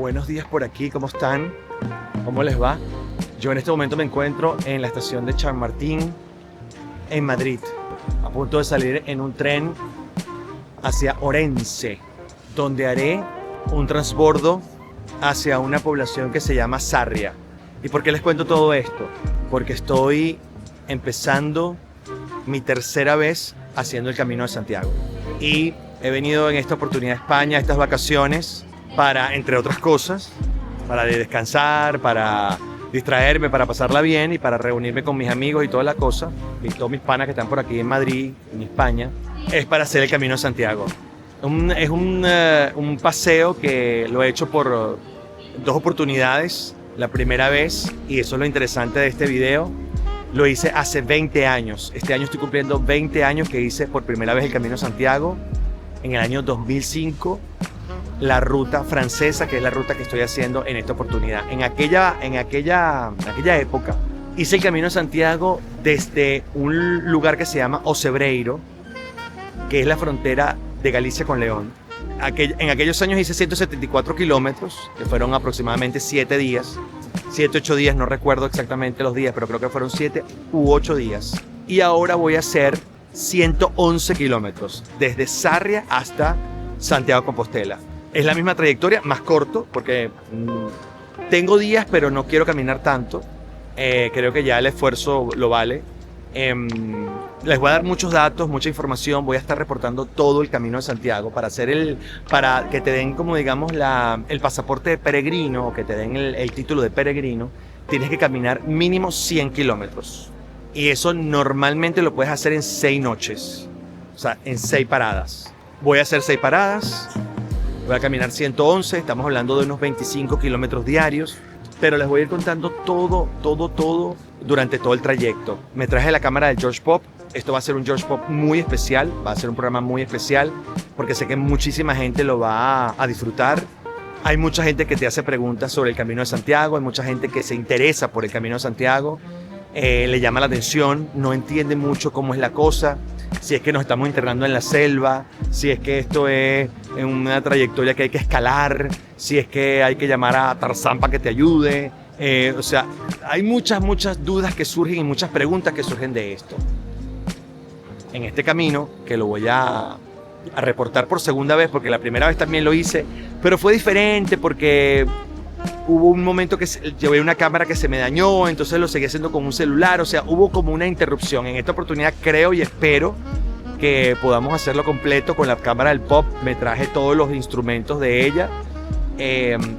buenos días por aquí, ¿cómo están? ¿Cómo les va? Yo en este momento me encuentro en la estación de Chamartín, en Madrid, a punto de salir en un tren hacia Orense, donde haré un transbordo hacia una población que se llama Sarria. ¿Y por qué les cuento todo esto? Porque estoy empezando mi tercera vez haciendo el Camino de Santiago. Y he venido en esta oportunidad a España, estas vacaciones, para, entre otras cosas, para descansar, para distraerme, para pasarla bien y para reunirme con mis amigos y toda la cosa, y todos mis panas que están por aquí en Madrid, en España, es para hacer el Camino de Santiago. Es un paseo que lo he hecho por dos oportunidades. La primera vez, y eso es lo interesante de este video, lo hice hace 20 años. Este año estoy cumpliendo 20 años que hice por primera vez el Camino de Santiago. En el año 2005, la ruta francesa, que es la ruta que estoy haciendo en esta oportunidad. En aquella época, hice el Camino de Santiago desde un lugar que se llama Ocebreiro, que es la frontera de Galicia con León. En aquellos años hice 174 kilómetros, que fueron aproximadamente 7 días. 7, 8 días, no recuerdo exactamente los días, pero creo que fueron 7 u 8 días. Y ahora voy a hacer 111 kilómetros, desde Sarria hasta Santiago de Compostela. Es la misma trayectoria, más corto, porque tengo días, pero no quiero caminar tanto. Creo que ya el esfuerzo lo vale. Les voy a dar muchos datos, mucha información. Voy a estar reportando todo el Camino de Santiago para que te den, como digamos, el pasaporte de peregrino, o que te den el título de peregrino. Tienes que caminar mínimo 100 kilómetros. Y eso normalmente lo puedes hacer en 6 noches, o sea, en 6 paradas. Voy a hacer 6 paradas, voy a caminar 111, estamos hablando de unos 25 kilómetros diarios, pero les voy a ir contando todo durante todo el trayecto. Me traje la cámara del George Pop. Esto va a ser un George Pop muy especial, va a ser un programa muy especial, porque sé que muchísima gente lo va a disfrutar. Hay mucha gente que te hace preguntas sobre el Camino de Santiago, hay mucha gente que se interesa por el Camino de Santiago. Le llama la atención, no entiende mucho cómo es la cosa, si es que nos estamos internando en la selva, si es que esto es una trayectoria que hay que escalar, si es que hay que llamar a Tarzán para que te ayude. O sea, hay muchas dudas que surgen y muchas preguntas que surgen de esto. En este camino, que lo voy a reportar por segunda vez, porque la primera vez también lo hice, pero fue diferente porque hubo un momento que llevé una cámara que se me dañó, entonces lo seguí haciendo con un celular, o sea, hubo como una interrupción. En esta oportunidad creo y espero que podamos hacerlo completo con la cámara del Pop. Me traje todos los instrumentos de ella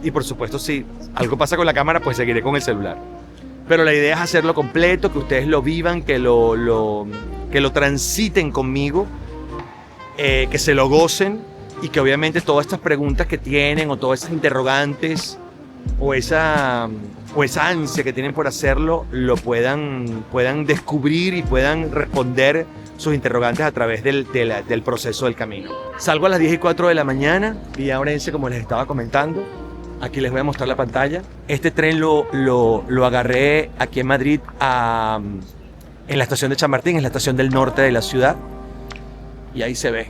y por supuesto si algo pasa con la cámara pues seguiré con el celular. Pero la idea es hacerlo completo, que ustedes lo vivan, que lo transiten conmigo, que se lo gocen y que obviamente todas estas preguntas que tienen o todas esas interrogantes o esa ansia que tienen por hacerlo, lo puedan descubrir y puedan responder sus interrogantes a través del proceso del camino. Salgo a las 10:04 de la mañana, vía Orense, como les estaba comentando. Aquí les voy a mostrar la pantalla. Este tren lo agarré aquí en Madrid, en la estación de Chamartín, en la estación del norte de la ciudad. Y ahí se ve.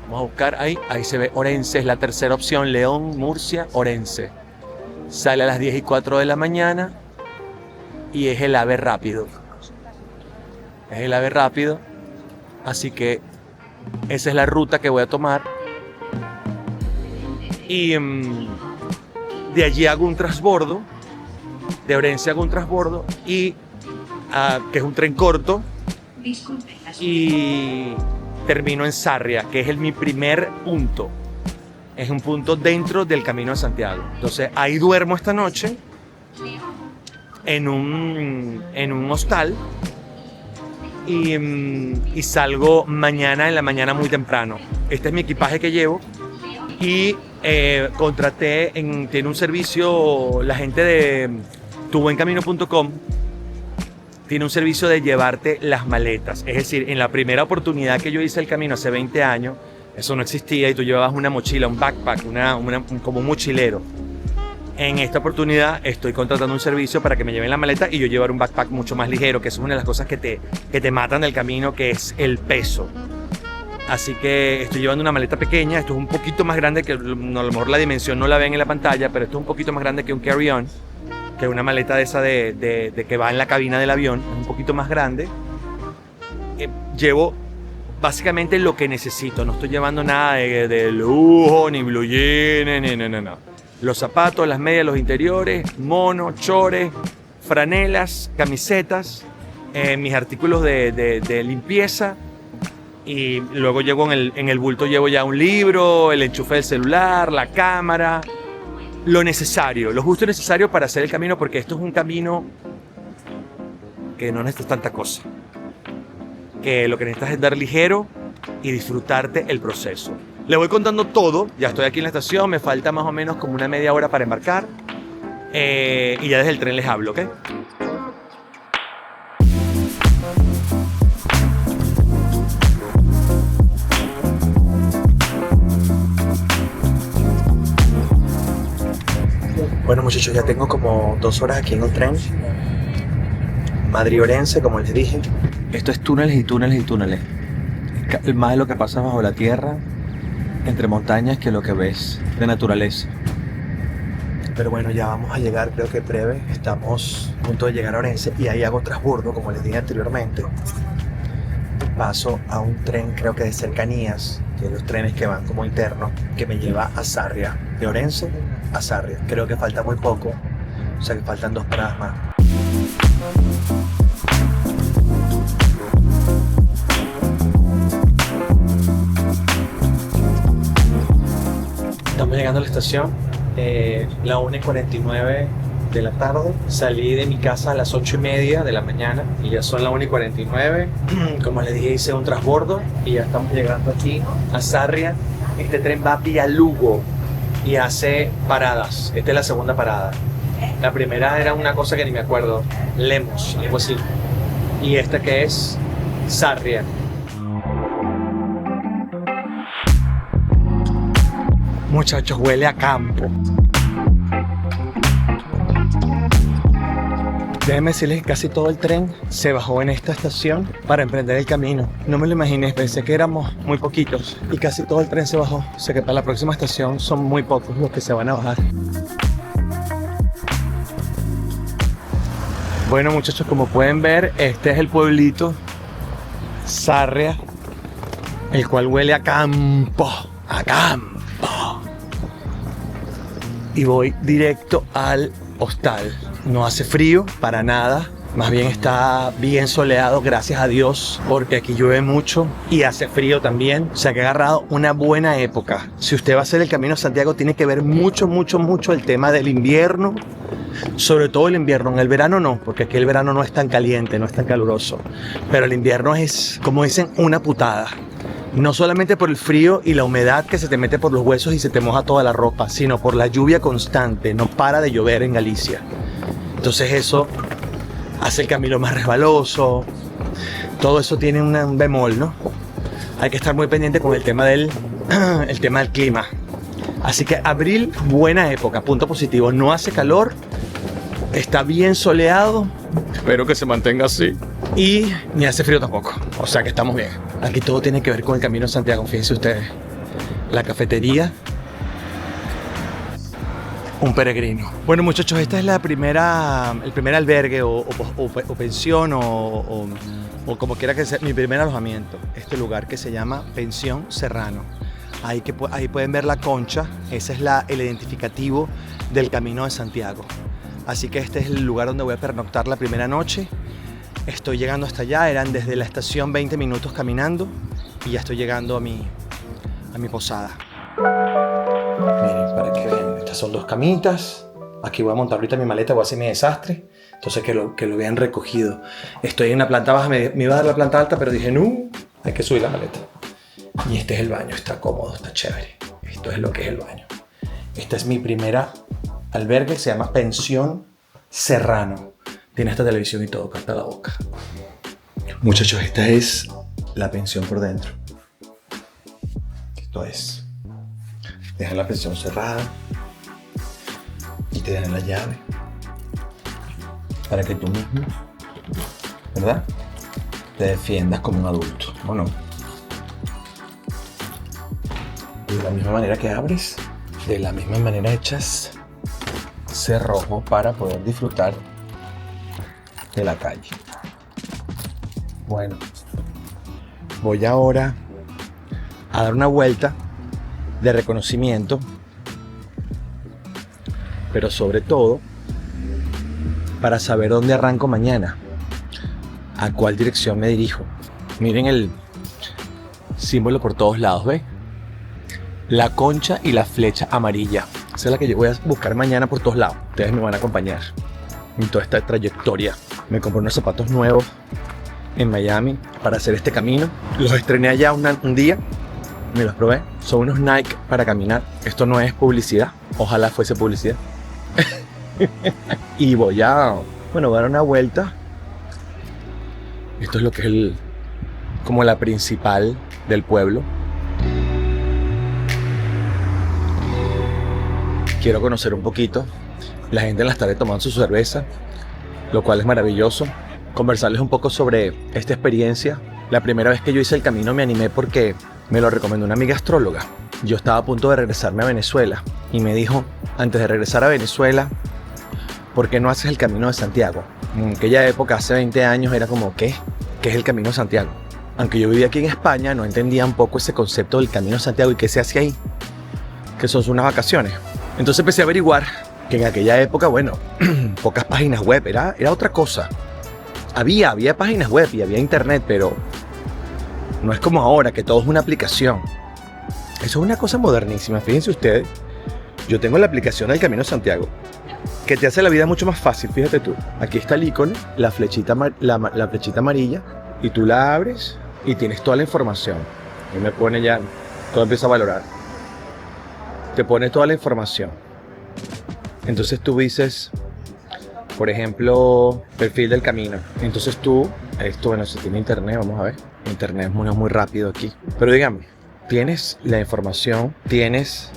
Vamos a buscar ahí se ve Orense, es la tercera opción, León, Murcia, Orense. Sale a las 10:04 de la mañana y es el AVE rápido. Así que esa es la ruta que voy a tomar. Y de allí hago un transbordo, de Orense hago un transbordo, y que es un tren corto, y termino en Sarria, que es mi primer punto. Es un punto dentro del Camino de Santiago. Entonces ahí duermo esta noche en un hostal y salgo mañana en la mañana muy temprano. Este es mi equipaje que llevo y contraté, tiene un servicio, la gente de tubuencamino.com tiene un servicio de llevarte las maletas. Es decir, en la primera oportunidad que yo hice el camino hace 20 años, eso no existía y tú llevabas una mochila, un backpack, como un mochilero. En esta oportunidad estoy contratando un servicio para que me lleven la maleta y yo llevar un backpack mucho más ligero, que es una de las cosas que te matan del camino, que es el peso. Así que estoy llevando una maleta pequeña. Esto es un poquito más grande que, a lo mejor la dimensión no la ven en la pantalla, pero esto es un poquito más grande que un carry-on, que una maleta de esa de que va en la cabina del avión. Es un poquito más grande. Llevo básicamente lo que necesito. No estoy llevando nada de lujo, ni blue jeans, no. Los zapatos, las medias, los interiores, monos, chores, franelas, camisetas, mis artículos de limpieza. Y luego llevo en el bulto llevo ya un libro, el enchufe del celular, la cámara, lo necesario, lo justo y necesario para hacer el camino, porque esto es un camino que no necesitas tanta cosa. Que lo que necesitas es dar ligero y disfrutarte el proceso. Le voy contando todo. Ya estoy aquí en la estación, me falta más o menos como una media hora para embarcar. Y ya desde el tren les hablo, ¿ok? Bueno, muchachos, ya tengo como 2 horas aquí en el tren. Madrid-Orense, como les dije. Esto es túneles y túneles y túneles. Más de lo que pasa bajo la tierra, entre montañas, que lo que ves de naturaleza. Pero bueno, ya vamos a llegar, creo que breve. Estamos a punto de llegar a Orense y ahí hago transbordo, como les dije anteriormente. Paso a un tren, creo que de cercanías, de los trenes que van como internos, que me lleva a Sarria. De Orense a Sarria. Creo que falta muy poco, o sea que faltan 2 paradas más. Estamos llegando a la estación, la 1:49 de la tarde. Salí de mi casa a las 8:30 de la mañana y ya son las 1:49. Como les dije, hice un transbordo y ya estamos llegando aquí a Sarria. Este tren va vía Lugo y hace paradas. Esta es la segunda parada. La primera era una cosa que ni me acuerdo, Lemos, algo así. Y esta que es Sarria. Muchachos, huele a campo. Déjenme decirles que casi todo el tren se bajó en esta estación para emprender el camino. No me lo imaginé, pensé que éramos muy poquitos y casi todo el tren se bajó. O sea que para la próxima estación son muy pocos los que se van a bajar. Bueno, muchachos, como pueden ver, este es el pueblito Sarria, el cual huele a campo, a campo. Y voy directo al hostal. No hace frío para nada, más bien está bien soleado, gracias a Dios, porque aquí llueve mucho y hace frío también. O sea que ha agarrado una buena época. Si usted va a hacer el Camino a Santiago, tiene que ver mucho el tema del invierno, sobre todo el invierno. En el verano no, porque aquí el verano no es tan caliente, no es tan caluroso, pero el invierno es, como dicen, una putada. No solamente por el frío y la humedad que se te mete por los huesos y se te moja toda la ropa, sino por la lluvia constante. No para de llover en Galicia. Entonces eso hace el camino más resbaloso. Todo eso tiene un bemol, ¿no? Hay que estar muy pendiente con el tema del clima. Así que abril, buena época, punto positivo. No hace calor, está bien soleado. Espero que se mantenga así. Y ni hace frío tampoco, o sea que estamos bien. Aquí todo tiene que ver con el Camino de Santiago, fíjense ustedes. La cafetería, un peregrino. Bueno, muchachos, esta es el primer albergue o pensión o como quiera que sea, mi primer alojamiento. Este lugar que se llama Pensión Serrano. Ahí pueden ver la concha, ese es el identificativo del Camino de Santiago. Así que este es el lugar donde voy a pernoctar la primera noche. Estoy llegando hasta allá, eran desde la estación 20 minutos caminando y ya estoy llegando a mi posada. Miren, para que vean, estas son 2 camitas. Aquí voy a montar ahorita mi maleta, voy a hacer mi desastre. Entonces que lo vean recogido. Estoy en la planta baja, me iba a dar la planta alta, pero dije, no, hay que subir la maleta. Y este es el baño, está cómodo, está chévere. Esto es lo que es el baño. Esta es mi primera albergue, se llama Pensión Serrano. Tiene esta televisión y todo, canta la boca. Muchachos, esta es la pensión por dentro. Esto es. Dejan la pensión cerrada y te dan la llave para que tú mismo, ¿verdad?, te defiendas como un adulto, ¿o no? De la misma manera que abres, de la misma manera echas cerrojo para poder disfrutar de la calle. Bueno, voy ahora a dar una vuelta de reconocimiento, pero sobre todo para saber dónde arranco mañana, a cuál dirección me dirijo. Miren el símbolo por todos lados, ¿ves? La concha y la flecha amarilla. Esa es la que yo voy a buscar mañana por todos lados. Ustedes me van a acompañar en toda esta trayectoria. Me compré unos zapatos nuevos en Miami para hacer este camino. Los estrené allá un día. Me los probé. Son unos Nike para caminar. Esto no es publicidad. Ojalá fuese publicidad. Y voy a dar una vuelta. Esto es lo que es como la principal del pueblo. Quiero conocer un poquito. La gente en las tardes tomando su cerveza, lo cual es maravilloso. Conversarles un poco sobre esta experiencia. La primera vez que yo hice el camino me animé porque me lo recomendó una amiga astróloga. Yo estaba a punto de regresarme a Venezuela y me dijo, antes de regresar a Venezuela, ¿por qué no haces el Camino de Santiago? En aquella época, hace 20 años, era como, ¿qué? ¿Qué es el Camino de Santiago? Aunque yo vivía aquí en España, no entendía un poco ese concepto del Camino de Santiago y qué se hace ahí, que son unas vacaciones. Entonces empecé a averiguar que en aquella época, pocas páginas web, era otra cosa. Había páginas web y había internet, pero no es como ahora, que todo es una aplicación. Eso es una cosa modernísima. Fíjense ustedes, yo tengo la aplicación del Camino de Santiago, que te hace la vida mucho más fácil. Fíjate tú, aquí está el icono, la flechita amarilla, y tú la abres y tienes toda la información. Y me pone ya, todo empieza a valorar. Te pone toda la información. Entonces tú dices, por ejemplo, perfil del camino. Entonces tú, si tiene internet, vamos a ver. Internet es muy rápido aquí. Pero dígame, tienes la información, ¿ves?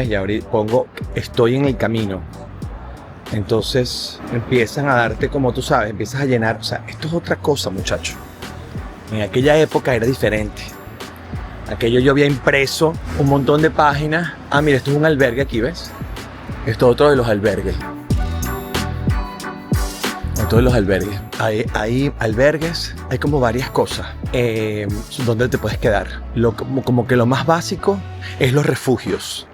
Ya ahorita pongo, estoy en el camino. Entonces empiezan a darte, como tú sabes, empiezas a llenar. O sea, esto es otra cosa, muchacho. En aquella época era diferente. Aquello yo había impreso un montón de páginas. Ah, mira, esto es un albergue aquí, ¿ves? Esto es otro de los albergues. Otro de los albergues. Hay albergues, hay como varias cosas donde te puedes quedar. Como que lo más básico es los refugios.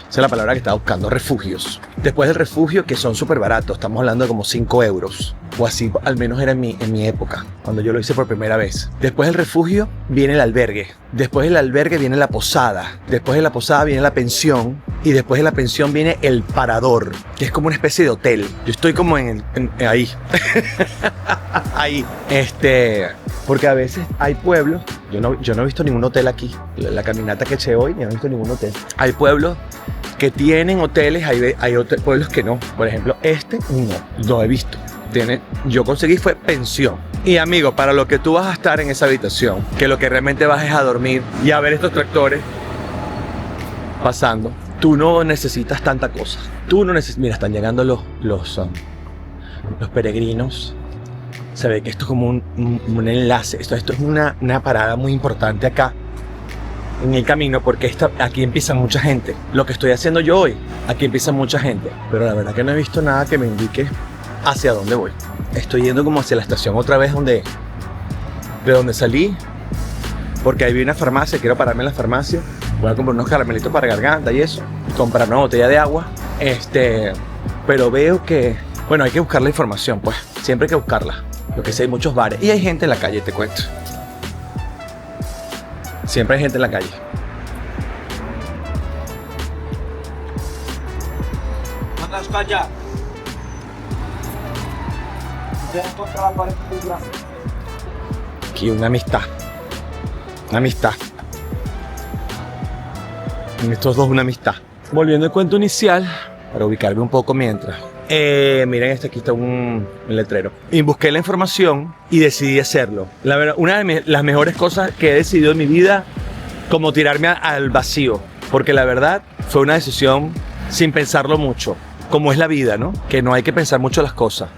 Esa es la palabra que estaba buscando, refugios. Después del refugio, que son súper baratos, estamos hablando de como 5 euros. O así, al menos era en mi época, cuando yo lo hice por primera vez. Después del refugio viene el albergue. Después del albergue viene la posada. Después de la posada viene la pensión. Y después de la pensión viene el parador, que es como una especie de hotel. Yo estoy como ahí. Ahí. Porque a veces hay pueblos. Yo no he visto ningún hotel aquí. La caminata que eché hoy, no he visto ningún hotel. Hay pueblos que tienen hoteles, hay pueblos que no. Por ejemplo, no he visto. Yo conseguí fue pensión. Y amigo, para lo que tú vas a estar en esa habitación, que lo que realmente vas es a dormir y a ver estos tractores pasando, tú no necesitas tanta cosa. Mira, están llegando los peregrinos. Se ve que esto es como un enlace. Esto es una parada muy importante acá en el camino, porque aquí empieza mucha gente. Lo que estoy haciendo yo hoy, aquí empieza mucha gente. Pero la verdad que no he visto nada que me indique hacia dónde voy. Estoy yendo como hacia la estación otra vez de donde salí, porque ahí vi una farmacia, quiero pararme en la farmacia. Voy a comprar unos caramelitos para garganta y eso, comprar una botella de agua. Pero veo que, hay que buscar la información, pues. Siempre hay que buscarla. Lo que sé, hay muchos bares. Y hay gente en la calle, te cuento. Siempre hay gente en la calle. Mandas callar. Aquí una amistad. En estos dos una amistad. Volviendo al cuento inicial, para ubicarme un poco mientras. Miren, aquí está un letrero. Y busqué la información y decidí hacerlo. La verdad, una de las mejores cosas que he decidido en mi vida, como tirarme al vacío. Porque la verdad fue una decisión sin pensarlo mucho. Como es la vida, ¿no? Que no hay que pensar mucho las cosas.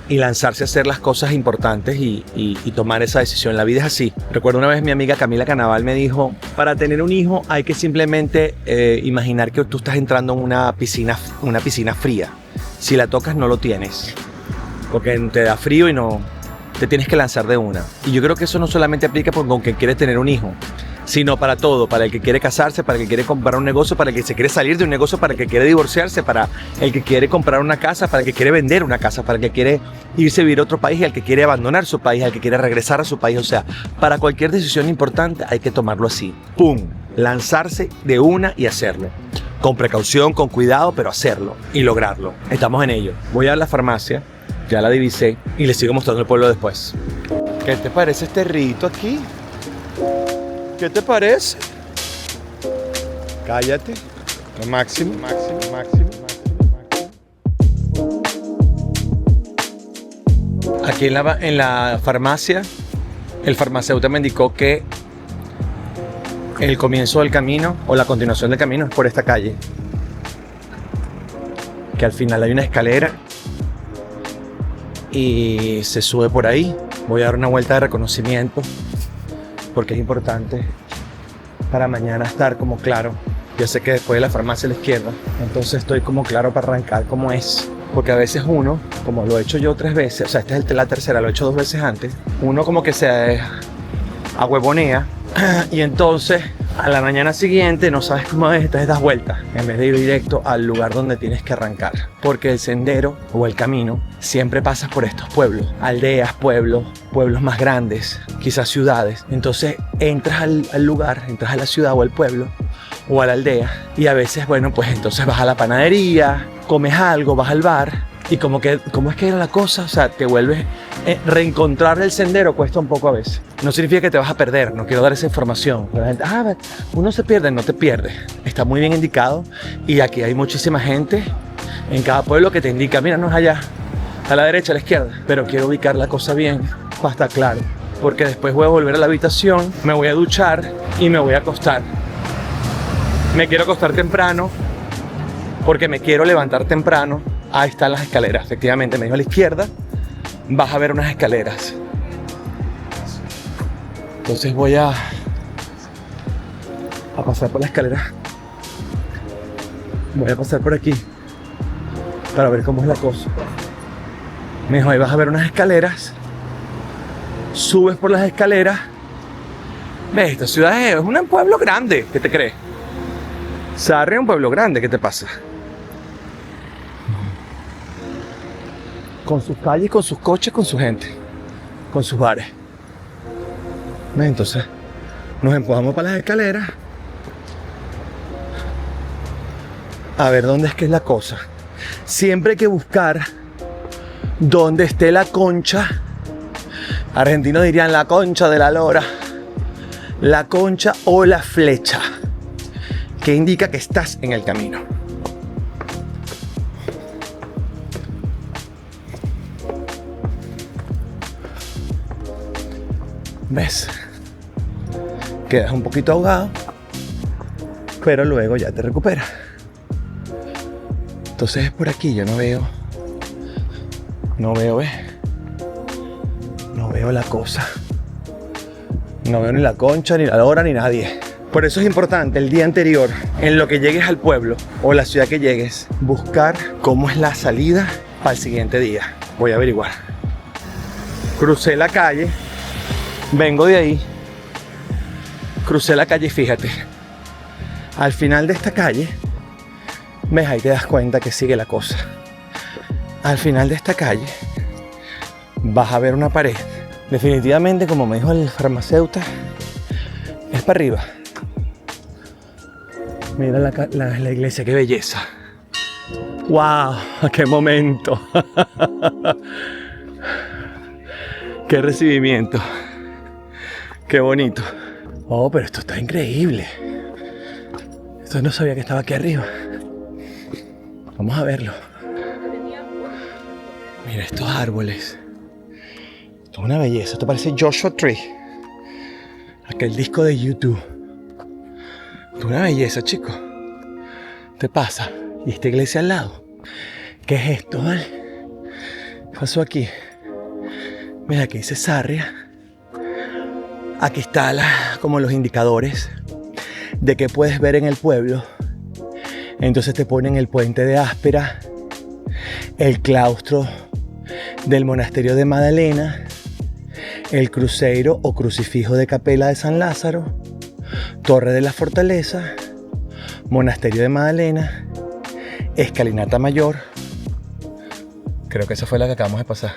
y lanzarse a hacer las cosas importantes y tomar esa decisión. La vida es así. Recuerdo una vez mi amiga Camila Canaval me dijo, para tener un hijo hay que simplemente imaginar que tú estás entrando en una piscina fría. Si la tocas no lo tienes, porque te da frío y no te tienes que lanzar de una. Y yo creo que eso no solamente aplica con quien quiere tener un hijo, sino para todo, para el que quiere casarse, para el que quiere comprar un negocio, para el que se quiere salir de un negocio, para el que quiere divorciarse, para el que quiere comprar una casa, para el que quiere vender una casa, para el que quiere irse a vivir a otro país, al que quiere abandonar su país, al que quiere regresar a su país. O sea, para cualquier decisión importante hay que tomarlo así. ¡Pum! Lanzarse de una y hacerlo. Con precaución, con cuidado, pero hacerlo y lograrlo. Estamos en ello. Voy a la farmacia, ya la divisé y les sigo mostrando el pueblo después. ¿Qué te parece este rito aquí? ¿Qué te parece? Cállate. Lo máximo. Aquí en la farmacia, el farmacéutico me indicó que el comienzo del camino o la continuación del camino es por esta calle. Que al final hay una escalera y se sube por ahí. Voy a dar una vuelta de reconocimiento, porque es importante para mañana estar como claro. Yo sé que después de la farmacia a la izquierda, entonces estoy como claro para arrancar como es. Porque a veces uno, como lo he hecho yo 3 veces, o sea, esta es la tercera, lo he hecho 2 veces antes, uno como que se ahuevonea y entonces a la mañana siguiente no sabes cómo es, entonces das vueltas en vez de ir directo al lugar donde tienes que arrancar. Porque el sendero o el camino siempre pasas por estos pueblos, aldeas, pueblos más grandes, quizás ciudades. Entonces entras al lugar, entras a la ciudad o al pueblo o a la aldea y a veces, bueno, pues entonces vas a la panadería, comes algo, vas al bar y ¿cómo es que era la cosa? O sea, te vuelves... reencontrar el sendero cuesta un poco a veces. No significa que te vas a perder, no quiero dar esa información. La gente, uno se pierde, no te pierdes. Está muy bien indicado y aquí hay muchísima gente en cada pueblo que te indica, mira, no es allá, a la derecha, a la izquierda. Pero quiero ubicar la cosa bien para estar claro, porque después voy a volver a la habitación, me voy a duchar y me voy a acostar. Me quiero acostar temprano porque me quiero levantar temprano. Ahí están las escaleras, efectivamente, me dijo a la izquierda. Vas a ver unas escaleras. Entonces voy a pasar por la escalera. Voy a pasar por aquí para ver cómo es la cosa. Me dijo, ahí vas a ver unas escaleras. Subes por las escaleras. ¿Ves? Esta ciudad es un pueblo grande. ¿Qué te crees? Sarria es un pueblo grande. ¿Qué te pasa? Con sus calles, con sus coches, con su gente, con sus bares. Entonces nos empujamos para las escaleras a ver dónde es que es la cosa. Siempre hay que buscar donde esté la concha. Argentinos dirían la concha de la lora, la concha o la flecha, que indica que estás en el camino. ¿Ves? Quedas un poquito ahogado, pero luego ya te recuperas. Entonces es por aquí, yo no veo, ¿ves? No veo la cosa. No veo ni la concha, ni la lora, ni nadie. Por eso es importante el día anterior, en lo que llegues al pueblo o la ciudad que llegues, buscar cómo es la salida para el siguiente día. Voy a averiguar. Crucé la calle. Vengo de ahí, crucé la calle y fíjate, al final de esta calle, ves, ahí te das cuenta que sigue la cosa. Al final de esta calle vas a ver una pared. Definitivamente, como me dijo el farmacéutico, es para arriba. Mira la iglesia, qué belleza. ¡Wow! ¡Qué momento! ¡Qué recibimiento! ¡Qué bonito! Oh, pero esto está increíble. Esto no sabía que estaba aquí arriba. Vamos a verlo. Mira estos árboles. Esto es una belleza. Esto parece Joshua Tree. Aquel disco de YouTube. Esto es una belleza, chicos. ¿Qué pasa? ¿Y esta iglesia al lado? ¿Qué es esto, vale? ¿Qué pasó aquí? Mira, aquí dice Sarria. Aquí está como los indicadores de qué puedes ver en el pueblo. Entonces te ponen el puente de Áspera, el claustro del monasterio de Madalena, el cruceiro o crucifijo de Capela de San Lázaro, Torre de la Fortaleza, monasterio de Madalena, escalinata mayor, creo que esa fue la que acabamos de pasar,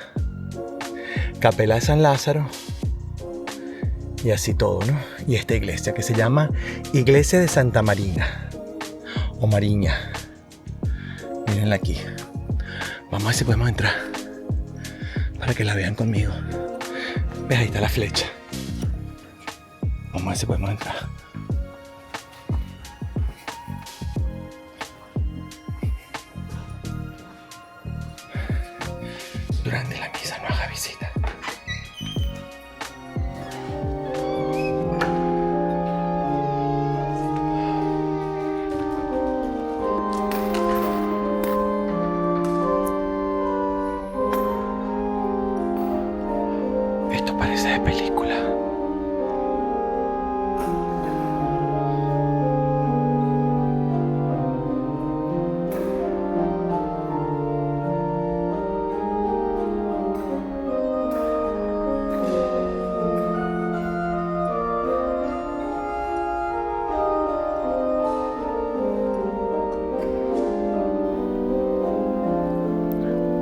Capela de San Lázaro, y así todo, ¿no? Y esta iglesia que se llama Iglesia de Santa Marina o Mariña. Mírenla aquí. Vamos a ver si podemos entrar para que la vean conmigo. ¿Ves? Ahí está la flecha. Vamos a ver si podemos entrar. Durante la misa no haga visita. Esto parece de película.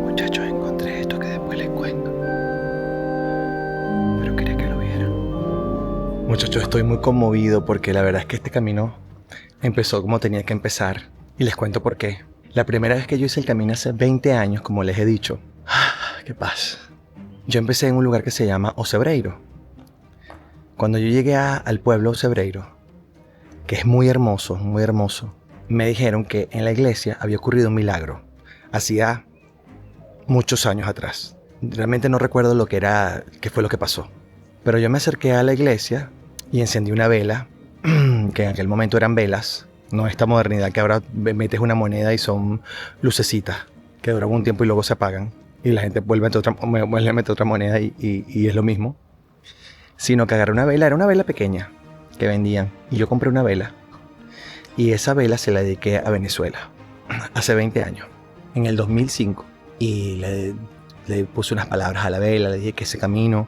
Muchachos, encontré esto que después les cuento. Pero quería que lo vieran. Muchachos, estoy muy conmovido porque la verdad es que este camino empezó como tenía que empezar. Y les cuento por qué. La primera vez que yo hice el camino hace 20 años, como les he dicho. ¡Qué paz! Yo empecé en un lugar que se llama Ocebreiro. Cuando yo llegué al pueblo Ocebreiro, que es muy hermoso, me dijeron que en la iglesia había ocurrido un milagro. Hacía muchos años atrás. Realmente no recuerdo qué fue lo que pasó. Pero yo me acerqué a la iglesia y encendí una vela, que en aquel momento eran velas, no esta modernidad que ahora metes una moneda y son lucecitas, que duran un tiempo y luego se apagan. Y la gente vuelve a meter otra moneda y es lo mismo. Sino que agarré una vela, era una vela pequeña que vendían. Y yo compré una vela. Y esa vela se la dediqué a Venezuela, hace 20 años, en el 2005. Y le puse unas palabras a la vela, le dije que ese camino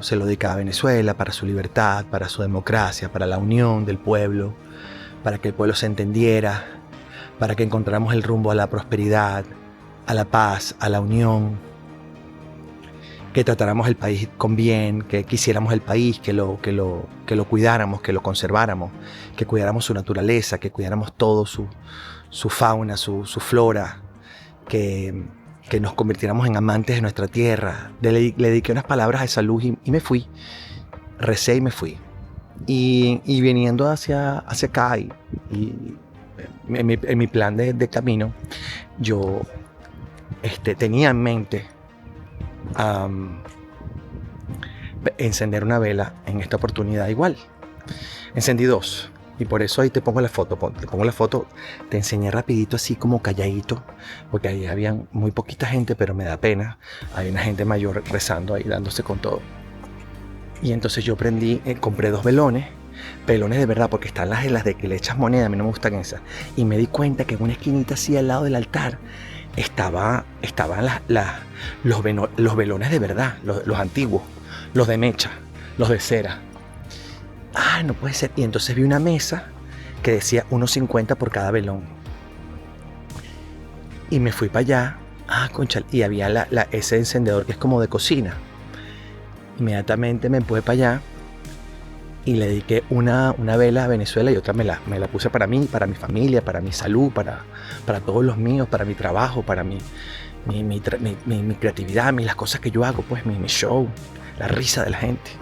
se lo dedicaba a Venezuela para su libertad, para su democracia, para la unión del pueblo, para que el pueblo se entendiera, para que encontráramos el rumbo a la prosperidad, a la paz, a la unión, que tratáramos el país con bien, que quisiéramos el país, que lo cuidáramos, que lo conserváramos, que cuidáramos su naturaleza, que cuidáramos todo su fauna, su flora, que nos convirtiéramos en amantes de nuestra tierra. Le dediqué unas palabras de salud y me fui. Recé y me fui. Y viniendo hacia acá y en mi plan de camino, yo tenía en mente encender una vela en esta oportunidad igual. Encendí 2. Y por eso ahí te pongo la foto, te enseñé rapidito así como calladito, porque ahí había muy poquita gente, pero me da pena. Hay una gente mayor rezando ahí, dándose con todo. Y entonces yo compré 2 velones de verdad, porque están las de que le echas moneda, a mí no me gustan esas. Y me di cuenta que en una esquinita así al lado del altar estaban los velones de verdad, los antiguos, los de mecha, los de cera. No puede ser. Y entonces vi una mesa que decía 1.50 por cada velón. Y me fui para allá. Concha. Y había ese encendedor que es como de cocina. Inmediatamente me empujé para allá y le dediqué una vela a Venezuela y otra me la puse para mí, para mi familia, para mi salud, para todos los míos, para mi trabajo, para mi creatividad, las cosas que yo hago, pues mi show, la risa de la gente.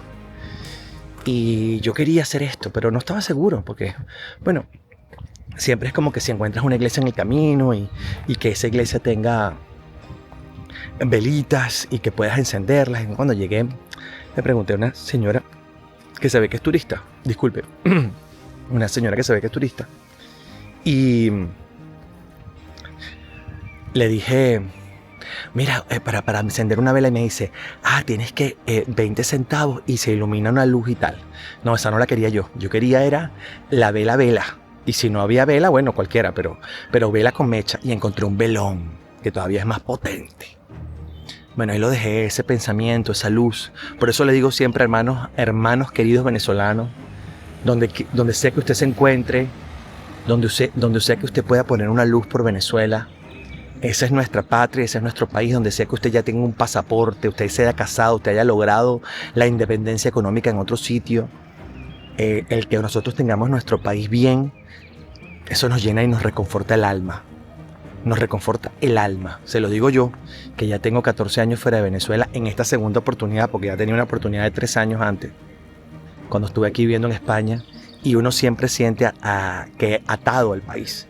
Y yo quería hacer esto, pero no estaba seguro porque, bueno, siempre es como que si encuentras una iglesia en el camino y que esa iglesia tenga velitas y que puedas encenderlas. Y cuando llegué, le pregunté a una señora que se ve que es turista, disculpe, una señora que se ve que es turista, y le dije, mira, para encender una vela, y me dice, tienes que 20 centavos y se ilumina una luz y tal. No, esa no la quería yo. Yo quería era la vela. Y si no había vela, bueno, cualquiera, pero vela con mecha. Y encontré un velón que todavía es más potente. Bueno, ahí lo dejé, ese pensamiento, esa luz. Por eso le digo siempre, hermanos queridos venezolanos, donde sea que usted se encuentre, donde sea que usted pueda poner una luz por Venezuela, esa es nuestra patria, ese es nuestro país. Donde sea que usted ya tenga un pasaporte, usted se haya casado, usted haya logrado la independencia económica en otro sitio, el que nosotros tengamos nuestro país bien, eso nos llena y nos reconforta el alma. Nos reconforta el alma. Se lo digo yo, que ya tengo 14 años fuera de Venezuela en esta segunda oportunidad, porque ya tenía una oportunidad de 3 años antes, cuando estuve aquí viviendo en España, y uno siempre siente que atado al país.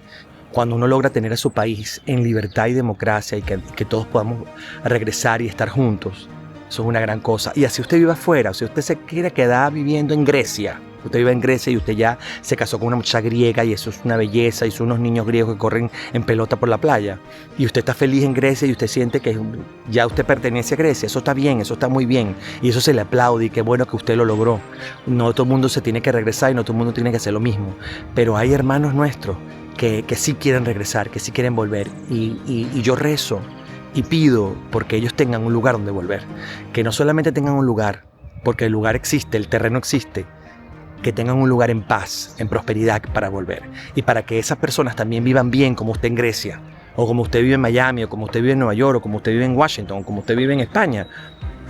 Cuando uno logra tener a su país en libertad y democracia y que todos podamos regresar y estar juntos, eso es una gran cosa. Y así usted viva afuera, si usted se quiere quedar viviendo en Grecia, usted vive en Grecia y usted ya se casó con una muchacha griega y eso es una belleza, y son unos niños griegos que corren en pelota por la playa, y usted está feliz en Grecia y usted siente que ya usted pertenece a Grecia, eso está bien, eso está muy bien, y eso se le aplaude, y qué bueno que usted lo logró. No todo el mundo se tiene que regresar y no todo el mundo tiene que hacer lo mismo, pero hay hermanos nuestros que sí quieren regresar, que sí quieren volver, y yo rezo y pido porque ellos tengan un lugar donde volver, que no solamente tengan un lugar, porque el lugar existe, el terreno existe, que tengan un lugar en paz, en prosperidad para volver, y para que esas personas también vivan bien como usted en Grecia, o como usted vive en Miami, o como usted vive en Nueva York, o como usted vive en Washington, o como usted vive en España.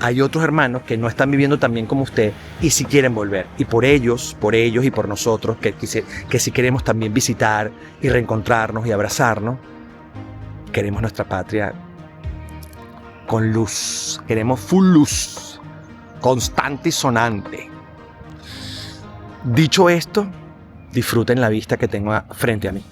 Hay otros hermanos que no están viviendo tan bien como usted y si quieren volver. Y por ellos y por nosotros, que si queremos también visitar y reencontrarnos y abrazarnos, queremos nuestra patria con luz. Queremos full luz, constante y sonante. Dicho esto, disfruten la vista que tengo frente a mí.